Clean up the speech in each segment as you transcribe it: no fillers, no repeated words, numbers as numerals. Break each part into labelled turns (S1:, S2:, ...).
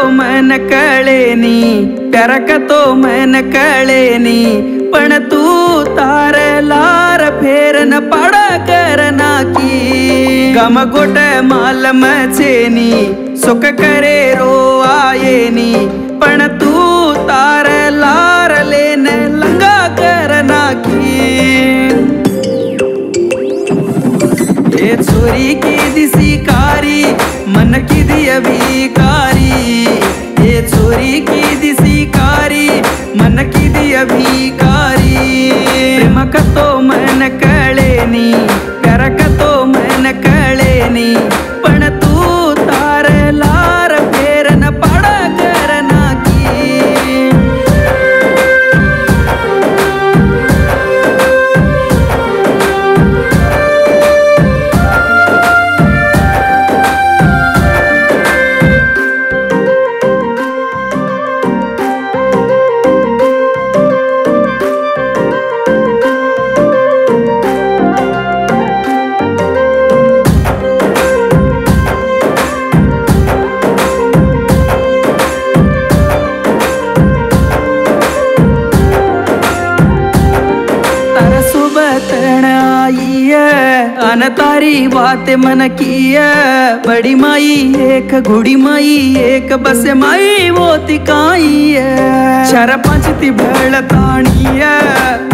S1: मन कळेनी, प्यार का तो मन कळेनी, पण तू तार लार फेर न पाडा करना की गम गोट माल मचेनी, सुख करे रो आयेनी, पण तू तार लार लेन लंगा करना की ये छोरी की दिसी कारी मन की दिया भिकारी, ये छोरी की दिसी कारी मन की दिया भिकारी। प्रेम का तो मन कळेनी, प्यार का तो मन कळेनी, पण तू तार लार फेर न पाडा करना की अन तारी बात मन की बड़ी माई एक घोड़ी माई एक बस माई वो तिकाई चार पांच ती भळ ताणी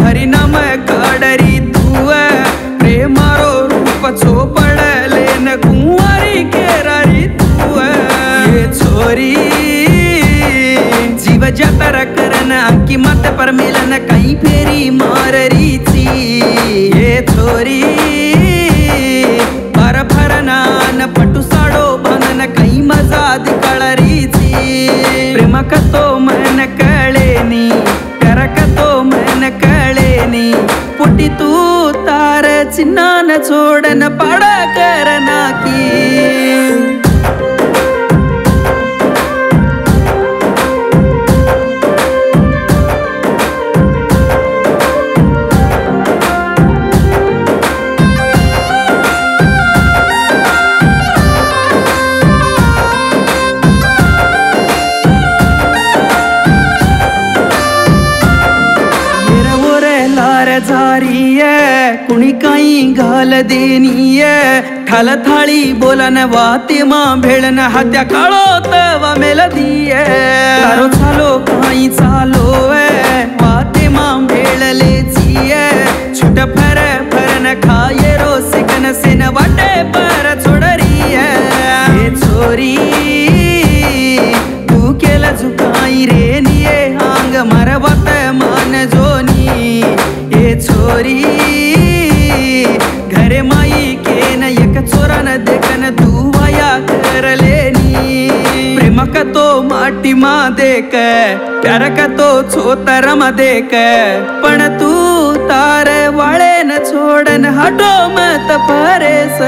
S1: हरि नाम काडरी तू प्रेमारो रूप चोपडले न कुंवारी केरारी तू ये छोरी जीव जतर करन अंकी मत पर मिलन कहीं फेरी माररीची ये छोरी पटू साडो बांधन काही मजा दिकळरीची। प्रेम का तो मन कळेनी, प्यार का तो मन कळेनी, पुटी तू तार चिन्हान छोडन पाडा करना की कुणी काही घाल देनीय ठाल थाळी बोलन वाते मां भेळन हात्या काळो तवा मेलदीय तारो चालो काही चालो वाते मां भेळले जीय छुट फर फरन खाये रो सिकन सेन वाटे पर छोडरीय हे छोरी तू केला झुकाई रे निये आंग मरवत मान जोनी हे छोरी घरे माई के न एक चोरन देखन दुवाया करलेनी। प्रेम का तो माटी मा देक, प्यार का तो छोतर मा देक, पण तू तार वाळे न छोडन हटो मत परेस।